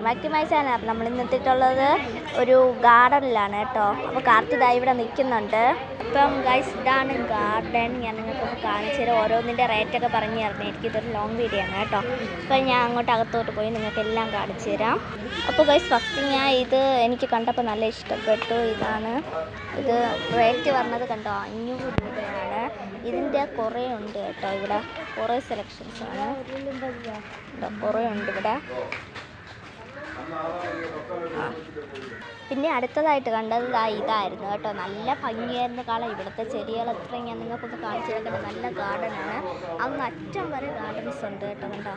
Back to my channel. അപ്പം നമ്മൾ ഇന്നെത്തിയിട്ടുള്ളത് ഒരു ഗാർഡനിലാണ് കേട്ടോ. അപ്പോൾ കാർത്തിതായി ഇവിടെ നിൽക്കുന്നുണ്ട്. അപ്പം ഗൈസ് ഇതാണ് ഗാർഡൻ. ഞാൻ നിങ്ങൾക്കൊന്ന് കാണിച്ചു തരാം. ഓരോന്നിൻ്റെ റേറ്റൊക്കെ പറഞ്ഞു തരണം. എനിക്കിതൊരു ലോങ് വീഡിയോ ആണ് കേട്ടോ. അപ്പം ഞാൻ അങ്ങോട്ട് അകത്തോട്ട് പോയി നിങ്ങൾക്ക് എല്ലാം കാണിച്ചു തരാം. അപ്പോൾ ഗൈസ് ഫസ്റ്റ് ഞാൻ ഇത് എനിക്ക് കണ്ടപ്പോൾ നല്ല ഇഷ്ടപ്പെട്ടു. ഇത് റേറ്റ് പറഞ്ഞത് കണ്ടോ 500 രൂപയാണ്. ഇതിൻ്റെ കുറേ ഉണ്ട് കേട്ടോ. ഇവിടെ കുറേ സെലക്ഷൻസ് ആണ്, കുറേ ഉണ്ട് ഇവിടെ. പിന്നെ അടുത്തതായിട്ട് കണ്ടത് ഇതായിരുന്നു കേട്ടോ. നല്ല ഭംഗിയായിരുന്നു കാണാൻ. ഇവിടുത്തെ ചെടികൾ എത്രയും ഞാൻ നിങ്ങൾക്കൊന്ന് കാണിച്ചു തരേണ്ടത്. നല്ല ഗാർഡനാണ്. അങ്ങ് അറ്റം വരെ ഗാർഡൻസ് ഉണ്ട് കേട്ടോ. കണ്ടോ,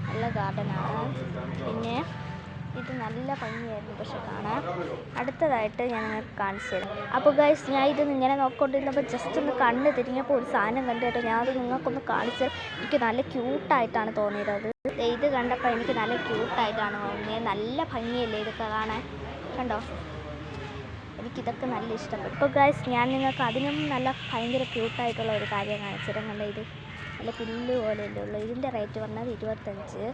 നല്ല ഗാർഡനാണ്. പിന്നെ ഇത് നല്ല ഭംഗിയായിരുന്നു പക്ഷെ കാണാൻ. അടുത്തതായിട്ട് ഞാൻ നിങ്ങൾക്ക് കാണിച്ചു തരാം. അപ്പോൾ ഗൈസ് ഞാൻ ഇത് ഇങ്ങനെ നോക്കിക്കൊണ്ടിരുന്നപ്പോൾ ജസ്റ്റ് ഒന്ന് കണ്ണ് തിരിഞ്ഞപ്പോൾ ഒരു സാധനം കണ്ടു കേട്ടോ. ഞാനത് നിങ്ങൾക്കൊന്ന് കാണിച്ചു. എനിക്ക് നല്ല ക്യൂട്ടായിട്ടാണ് തോന്നിയത്. ഇത് കണ്ടപ്പോൾ എനിക്ക് നല്ല ക്യൂട്ടായിട്ടാണ് തോന്നിയത്. നല്ല ഭംഗിയല്ലേ ഇതൊക്കെ കാണാൻ, കണ്ടോ. എനിക്കിതൊക്കെ നല്ല ഇഷ്ടപ്പെട്ടു. ഇപ്പോൾ ഗൈസ് ഞാൻ നിങ്ങൾക്ക് അതിനും നല്ല ഭയങ്കര ക്യൂട്ടായിട്ടുള്ള ഒരു കാര്യം കാണിച്ചു തരാം. കണ്ടോ, ഇത് നല്ല പുല്ല് പോലെയല്ലേ ഉള്ളൂ. ഇതിൻ്റെ റേറ്റ് പറഞ്ഞത് 25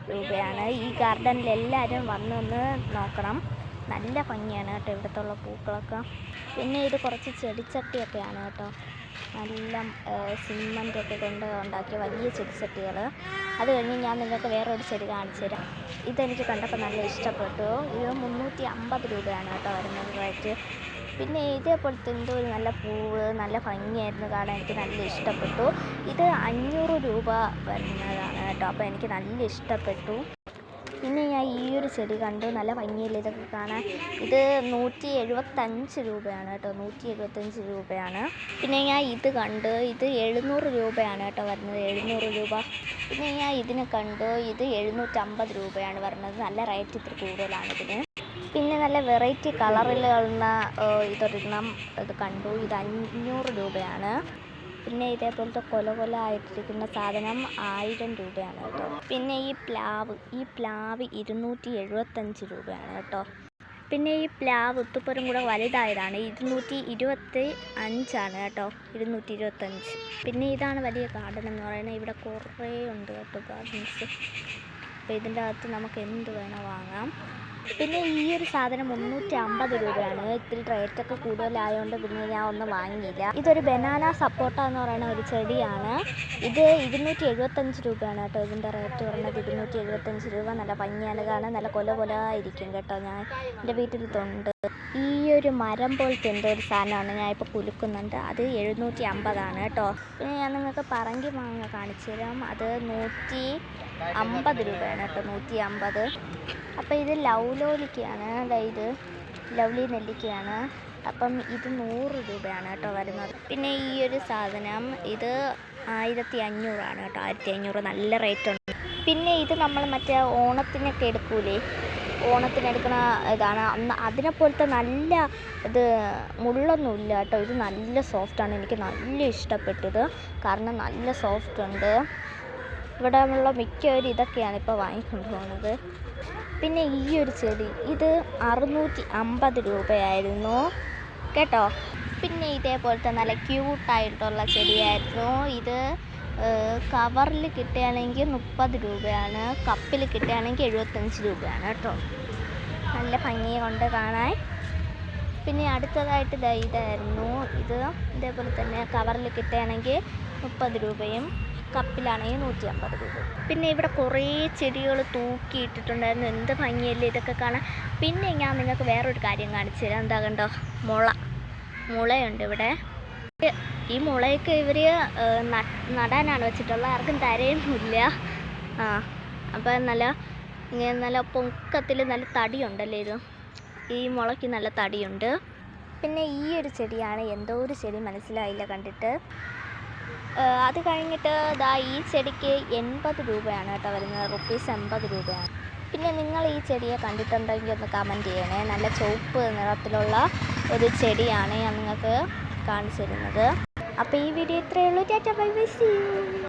രൂപയാണ്. ഈ ഗാർഡനിൽ എല്ലാവരും വന്നൊന്ന് നോക്കണം. നല്ല ഭംഗിയാണ് കേട്ടോ ഇവിടുത്തെ പൂക്കളൊക്കെ. പിന്നെ ഇത് കുറച്ച് ചെടിച്ചട്ടിയൊക്കെയാണ് കേട്ടോ. നല്ല സിമൻ്റൊക്കെ കൊണ്ട് ഉണ്ടാക്കിയ വലിയ ചെടിച്ചട്ടികൾ. അത് കഴിഞ്ഞ് ഞാൻ നിങ്ങൾക്ക് വേറൊരു ചെടി കാണിച്ചു തരാം. ഇതെനിക്ക് കണ്ടപ്പോൾ നല്ല ഇഷ്ടപ്പെട്ടു. ഇത് 350 രൂപയാണ് കേട്ടോ വരുന്നത് റേറ്റ്. പിന്നെ ഇതേപോലത്തെ എന്തോ ഒരു നല്ല പൂവ്, നല്ല ഭംഗിയായിരുന്നു കാണാൻ. എനിക്ക് നല്ല ഇഷ്ടപ്പെട്ടു. ഇത് 500 രൂപ വരുന്നതാണ് കേട്ടോ. അപ്പോൾ എനിക്ക് നല്ല ഇഷ്ടപ്പെട്ടു. പിന്നെ ഞാൻ ഈ ഒരു ചെടി കണ്ടു. നല്ല ഭംഗിയല്ലേ ഇതൊക്കെ കാണാൻ. ഇത് 175 രൂപയാണ് കേട്ടോ. 175 രൂപയാണ്. പിന്നെ ഞാൻ ഇത് കണ്ടു. ഇത് 700 രൂപയാണ് കേട്ടോ വരുന്നത്. 700 രൂപ. പിന്നെ ഞാൻ ഇതിനെ കണ്ടു. ഇത് 750 രൂപയാണ് വരുന്നത്. നല്ല റേറ്റ് ഇത്തിരി കൂടുതലാണ് ഇതിന്. പിന്നെ നല്ല വെറൈറ്റി കളറിലുള്ള ഇതൊരെണ്ണം ഇത് കണ്ടു. ഇത് 500 രൂപയാണ്. പിന്നെ ഇതേപോലത്തെ കൊല ആയിട്ടിരിക്കുന്ന സാധനം 1000 രൂപയാണ് കേട്ടോ. പിന്നെ ഈ പ്ലാവ് 275 രൂപയാണ് കേട്ടോ. പിന്നെ ഈ പ്ലാവ് ഇത്തുപ്പുരം കൂടെ വലുതായതാണ്. 225 കേട്ടോ. 225. പിന്നെ ഇതാണ് വലിയ ഗാർഡൻ എന്ന് പറയുന്നത്. ഇവിടെ കുറേ ഉണ്ട് കേട്ടോ ഗാർഡൻസ്. അപ്പോൾ ഇതിൻ്റെ അകത്ത് നമുക്ക് എന്ത് വേണം വാങ്ങാം. പിന്നെ ഈ ഒരു സാധനം 350 രൂപയാണ്. ഇത്തിരി റേറ്റൊക്കെ കൂടുതലായതുകൊണ്ട് പിന്നെ ഞാൻ ഒന്നും വാങ്ങിയില്ല. ഇതൊരു ബനാന സപ്പോട്ട എന്ന് പറയുന്ന ഒരു ചെടിയാണ്. ഇത് 275 രൂപയാണ് കേട്ടോ. ഇതിൻ്റെ റേറ്റ് പറഞ്ഞത് 275 രൂപ. നല്ല ഭംഗിയാണ് കാണാൻ. നല്ല കൊല ഇരിക്കും കേട്ടോ. ഞാൻ എൻ്റെ വീട്ടിലിതുണ്ട്. ഈ ഒരു മരം പോലത്തെ എന്തോ ഒരു സാധനമാണ് ഞാൻ ഇപ്പോൾ കുലുക്കുന്നുണ്ട്. അത് 750 കേട്ടോ. പിന്നെ ഞാൻ നിങ്ങൾക്ക് പറങ്കി മാങ്ങ കാണിച്ചു തരാം. അത് 150 രൂപയാണ് കേട്ടോ. 150. അപ്പോൾ ഇത് ലൗലോലിക്കയാണ്. അതായത് ലവ്ലി നെല്ലിക്കയാണ്. അപ്പം ഇത് 100 രൂപയാണ് കേട്ടോ വരുന്നത്. പിന്നെ ഈ ഒരു സാധനം ഇത് 1500 കേട്ടോ. 1500 നല്ല റേറ്റ് ഉണ്ട്. പിന്നെ ഇത് നമ്മൾ മറ്റേ ഓണത്തിനൊക്കെ എടുക്കൂലേ, ഓണത്തിനെടുക്കണ ഇതാണ്. അതിനെപ്പോലത്തെ നല്ല ഇത് മുള്ളൊന്നുമില്ല കേട്ടോ. ഇത് നല്ല സോഫ്റ്റാണ്. എനിക്ക് നല്ല ഇഷ്ടപ്പെട്ടത്. കാരണം നല്ല സോഫ്റ്റ് ഉണ്ട്. ഇവിടെ ഉള്ള മിക്കവരും ഇതൊക്കെയാണ് ഇപ്പോൾ വാങ്ങിക്കൊണ്ട് പോകുന്നത്. പിന്നെ ഈ ഒരു ചെടി ഇത് 650 രൂപയായിരുന്നു കേട്ടോ. പിന്നെ ഇതേപോലത്തെ നല്ല ക്യൂട്ടായിട്ടുള്ള ചെടിയായിരുന്നു. ഇത് കവറിൽ കിട്ടുകയാണെങ്കിൽ 30 രൂപയാണ്. കപ്പിൽ കിട്ടുകയാണെങ്കിൽ 75 രൂപയാണ് കേട്ടോ. നല്ല ഭംഗി കൊണ്ട് കാണാൻ. പിന്നെ അടുത്തതായിട്ട് ഇതായിരുന്നു. ഇത് ഇതേപോലെ തന്നെ കവറിൽ കിട്ടുകയാണെങ്കിൽ 30 രൂപയും കപ്പിലാണെങ്കിൽ 150 രൂപ. പിന്നെ ഇവിടെ കുറേ ചെടികൾ തൂക്കിയിട്ടിട്ടുണ്ടായിരുന്നു. എന്ത് ഭംഗിയല്ലേ ഇതൊക്കെ കാണാൻ. പിന്നെ ഞാൻ നിങ്ങൾക്ക് വേറൊരു കാര്യം കാണിച്ചു തരാം. എന്താ കണ്ടോ, മുളയുണ്ട് ഇവിടെ. ഈ മുളയൊക്കെ ഇവർ നടാനാണ് വെച്ചിട്ടുള്ളത്. ആർക്കും തരയൊന്നുമില്ല. അപ്പോൾ നല്ല പൊക്കത്തിൽ നല്ല തടിയുണ്ടല്ലേ ഇത്. ഈ മുളയ്ക്ക് നല്ല തടിയുണ്ട്. പിന്നെ ഈ ഒരു ചെടിയാണ്. എന്തോ ഒരു ചെടി മനസ്സിലായില്ല കണ്ടിട്ട്. അത് കഴിഞ്ഞിട്ട് ഈ ചെടിക്ക് 80 രൂപയാണ് കേട്ടോ വരുന്നത്. ₹80 രൂപയാണ്. പിന്നെ നിങ്ങൾ ഈ ചെടിയെ കണ്ടിട്ടുണ്ടെങ്കിൽ ഒന്ന് കമൻറ്റ് ചെയ്യണേ. നല്ല ചുവപ്പ് നിറത്തിലുള്ള ഒരു ചെടിയാണ് ഞാൻ നിങ്ങൾക്ക് കാണിച്ചു തരുന്നത്. അപ്പോൾ ഈ വീഡിയോ ഇത്രയേ ഉള്ളൂ. Tata bye bye, see U.